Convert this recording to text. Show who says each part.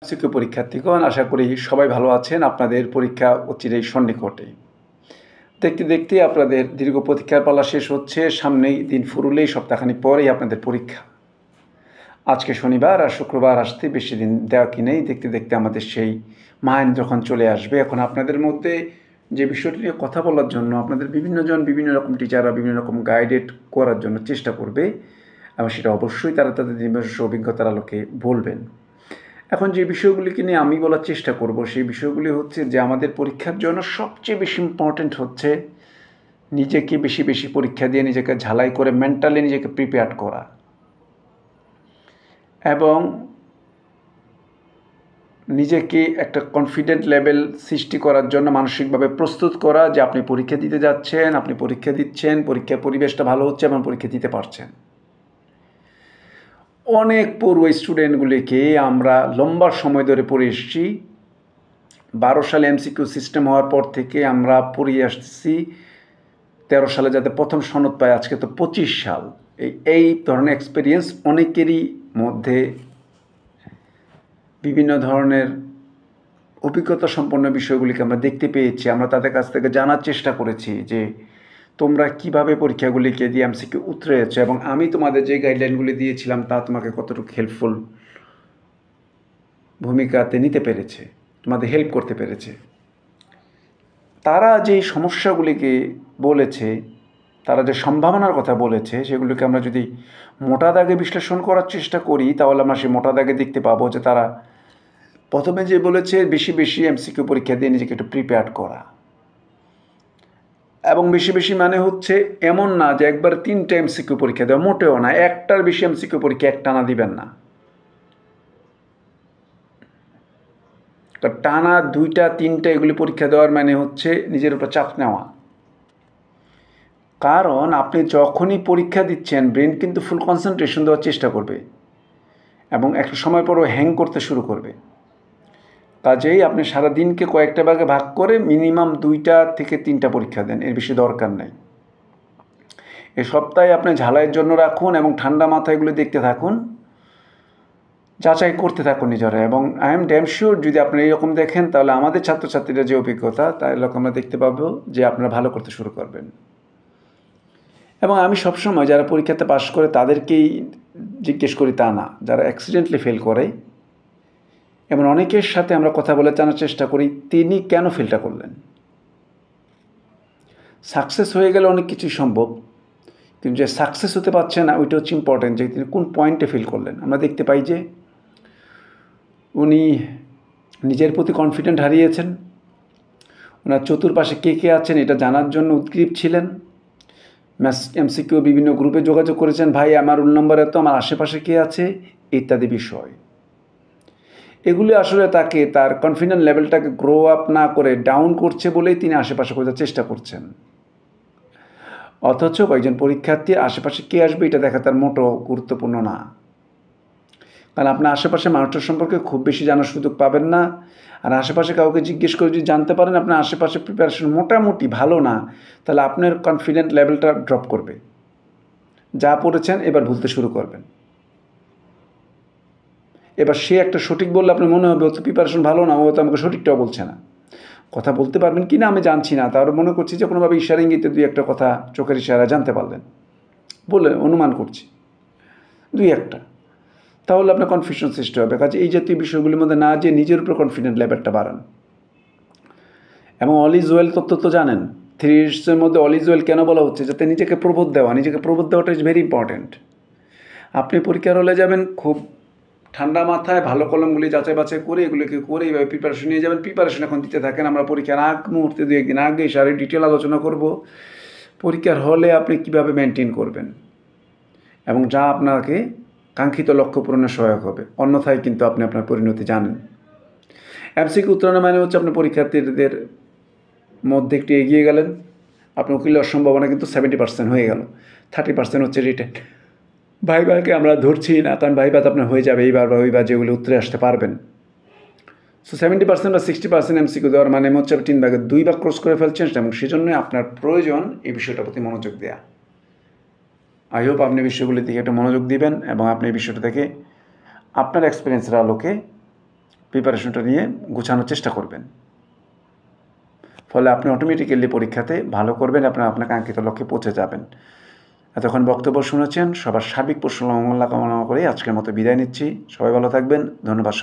Speaker 1: শিক্ষক পরীক্ষার্থীগণ, আশা করি সবাই ভালো আছেন। আপনাদের পরীক্ষা অচিরেই সন্নিকটে। দেখতে দেখতে আপনাদের দীর্ঘ প্রতীক্ষার পালা শেষ হচ্ছে। সামনেই দিন ফুরুলেই সপ্তাহখানিক পরেই আপনাদের পরীক্ষা। আজকে শনিবার আর শুক্রবার আসতে বেশি দিন দেওয়া কি নেই। দেখতে দেখতে আমাদের সেই মাইন্ড যখন চলে আসবে, এখন আপনাদের মধ্যে যে বিষয়টি নিয়ে কথা বলার জন্য আপনাদের বিভিন্নজন বিভিন্ন রকম টিচাররা বিভিন্ন রকম গাইডেড করার জন্য চেষ্টা করবে, এবং সেটা অবশ্যই তারা তাদের নিজস্ব অভিজ্ঞতার আলোকে বলবেন। এখন যে বিষয়গুলিকে নিয়ে আমি বলার চেষ্টা করব, সেই বিষয়গুলি হচ্ছে যে আমাদের পরীক্ষার জন্য সবচেয়ে বেশি ইম্পর্ট্যান্ট হচ্ছে নিজেকে বেশি বেশি পরীক্ষা দিয়ে নিজেকে ঝালাই করে মেন্টালি নিজেকে প্রিপেয়ার করা, এবং নিজেকে একটা কনফিডেন্ট লেভেল সৃষ্টি করার জন্য মানসিকভাবে প্রস্তুত করা যে আপনি পরীক্ষা দিতে যাচ্ছেন, আপনি পরীক্ষা দিচ্ছেন, পরীক্ষার পরিবেশটা ভালো হচ্ছে এবং পরীক্ষা দিতে পারছেন। অনেক পড়ুয়া স্টুডেন্টগুলিকে আমরা লম্বা সময় ধরে পড়ে এসেছি। 12 সালে এমসিকিউ সিস্টেম হওয়ার পর থেকে আমরা পড়িয়ে আসতেছি। 13 সালে যাতে প্রথম সনদ পায়, আজকে তো 25 সাল। এই ধরনের এক্সপিরিয়েন্স অনেকেরই মধ্যে বিভিন্ন ধরনের অভিজ্ঞতা সম্পন্ন বিষয়গুলিকে আমরা দেখতে পেয়েছি। আমরা তাদের কাছ থেকে জানার চেষ্টা করেছি যে তোমরা কিভাবে পরীক্ষাগুলিকে দিয়ে এমসিকিউ উতরেছ, এবং আমি তোমাদের যে গাইডলাইনগুলি দিয়েছিলাম তা তোমাকে কতটুকু হেল্পফুল ভূমিকাতে নিতে পেরেছে, তোমাদের হেল্প করতে পেরেছে। তারা যে সমস্যাগুলিকে বলেছে, তারা যে সম্ভাবনার কথা বলেছে, সেগুলিকে আমরা যদি মোটা দাগে বিশ্লেষণ করার চেষ্টা করি, তাহলে আমরা সেই মোটা দাগে দেখতে পাবো যে তারা প্রথমে যে বলেছে বেশি বেশি এমসিকিউ পরীক্ষা দিয়ে নিজেকে একটু প্রিপেয়ার করা, এবং বেশি বেশি মানে হচ্ছে এমন না যে একবার 3টা এমসিকিউ পরীক্ষা দেওয়া, মোটেও না। একটার বেশি এমসিকিউ পরীক্ষা একটানা দিবেন না। টানা 2টা 3টা এগুলি পরীক্ষা দেওয়ার মানে হচ্ছে নিজের উপর চাপ নেওয়া। কারণ আপনি যখনই পরীক্ষা দিচ্ছেন, ব্রেন কিন্তু ফুল কনসেন্ট্রেশন দেওয়ার চেষ্টা করবে, এবং একটা সময় পরও হ্যাং করতে শুরু করবে। কাজেই আপনি সারাদিনকে কয়েকটা ভাগে ভাগ করে মিনিমাম 2টা থেকে 3টা পরীক্ষা দেন, এর বেশি দরকার নেই। এই সপ্তাহে আপনি ঝালাইয়ের জন্য রাখুন এবং ঠান্ডা মাথায় এগুলো দেখতে থাকুন, যাচাই করতে থাকুন নিজেরা। এবং আই এম ড্যাম শিওর যদি আপনি এইরকম দেখেন, তাহলে আমাদের ছাত্রছাত্রীরা যে অভিজ্ঞতা, তাহলে আমরা দেখতে পাবো যে আপনারা ভালো করতে শুরু করবেন। এবং আমি সবসময় যারা পরীক্ষাতে পাশ করে তাদেরকেই জিজ্ঞেস করি তা না, যারা অ্যাক্সিডেন্টলি ফেল করে, এমন অনেকের সাথে আমরা কথা বলে জানার চেষ্টা করি তিনি কেন ফেলটা করলেন। সাকসেস হয়ে গেলে অনেক কিছুই সম্ভব, কিন্তু যে সাকসেস হতে পারছে না ওইটা হচ্ছে ইম্পর্টেন্ট, যে তিনি কোন পয়েন্টে ফেল করলেন। আমরা দেখতে পাই যে উনি নিজের প্রতি কনফিডেন্ট হারিয়েছেন, ওনার চতুর্পাশে কে কে আছেন এটা জানার জন্য উদ্গ্রীব ছিলেন, এমসিকিউ বিভিন্ন গ্রুপে যোগাযোগ করেছেন, ভাই আমার রোল নম্বর এত, আমার আশেপাশে কে আছে, ইত্যাদি বিষয়। এগুলি আসলে তাকে তার কনফিডেন্স লেভেলটাকে গ্রো আপ না করে ডাউন করছে বলেই তিনি আশেপাশে খোঁজার চেষ্টা করছেন। অথচ কয়েকজন পরীক্ষার্থীর আশেপাশে কে আসবে এটা দেখা তার মোটো গুরুত্বপূর্ণ না। কারণ আপনার আশেপাশে মানুষটার সম্পর্কে খুব বেশি জানার সুযোগ পাবেন না। আর আশেপাশে কাউকে জিজ্ঞেস করে যদি জানতে পারেন আপনার আশেপাশে প্রিপারেশন মোটামুটি ভালো না, তাহলে আপনার কনফিডেন্ট লেভেলটা ড্রপ করবে। যা পড়েছেন এবার ভুলতে শুরু করবেন। এবার সে একটা সঠিক বললে আপনার মনে হবে ও তো প্রিপারেশন ভালো না, ও তো আমাকে সঠিকটাও বলছে না। কথা বলতে পারবেন কি না আমি জানছি না, তাহলে মনে করছি যে কোনোভাবে ইশারা ইঙ্গিতে 2-1টা কথা চোখের ইশারা জানতে পারলেন বলে অনুমান করছি 2-1টা, তাহলে আপনার কনফিউশন সৃষ্টি হবে। কাজে এই জাতীয় বিষয়গুলির মধ্যে না যে নিজের উপর কনফিডেন্ট লেভেলটা বাড়ান। এবং অল ইজ ওয়েল তত্ত্ব তো জানেন, 3 ইডসের মধ্যে অল ইজ ওয়েল কেন বলা হচ্ছে, যাতে নিজেকে প্রবোধ দেওয়া। নিজেকে প্রবোধ দেওয়াটা ইজ ভেরি ইম্পর্ট্যান্ট। আপনি পরীক্ষার হলে যাবেন খুব ঠান্ডা মাথায়, ভালো কলমগুলি যাচাই বাছাই করে এগুলোকে করে এইভাবে প্রিপারেশন নিয়ে যাবেন। প্রিপারেশন এখন দিতে থাকেন। আমরা পরীক্ষার আগ মুহূর্তে 2-1 দিন আগে সারি ডিটেল আলোচনা করব পরীক্ষার হলে আপনি কিভাবে মেনটেন করবেন, এবং যা আপনাকে কাঙ্ক্ষিত লক্ষ্য পূরণে সহায়ক হবে। অন্যথায় কিন্তু আপনি আপনার পরিণতি জানেন। এমসিকিউ উত্তরণের মানে হচ্ছে আপনি পরীক্ষার্থীদের মধ্যে একটু এগিয়ে গেলেন, আপনার উকিল হওয়ার সম্ভাবনা কিন্তু 70% হয়ে গেল। 30% হচ্ছে রিটেন। ভাইভাকে আমরা ধরছি না, কারণ ভাইভাতে আপনার হয়ে যাবে এইবার বা ওইবার, যেগুলো উত্তরে আসতে পারবেন। সো 70% বা 60% এমসিকিউ দেওয়ার মানে হচ্ছে 3 ভাগের 2 ভাগ ক্রস করে ফেলছেন, এবং সেজন্যই আপনার প্রয়োজন এই বিষয়টার প্রতি মনোযোগ দেওয়া। আই হোপ আপনি বিষয়গুলির দিকে একটা মনোযোগ দিবেন, এবং আপনি এই বিষয়টা থেকে আপনার এক্সপিরিয়েন্সের আলোকে প্রিপারেশনটা নিয়ে গুছানোর চেষ্টা করবেন। ফলে আপনি অটোমেটিক্যালি পরীক্ষাতে ভালো করবেন, আপনার কাঙ্ক্ষিত লক্ষ্যে পৌঁছে যাবেন। এতক্ষণ বক্তব্য শুনেছেন, সবার সার্বিক মঙ্গল কামনা করে আজকের মতো বিদায় নিচ্ছি। সবাই ভালো থাকবেন। ধন্যবাদ।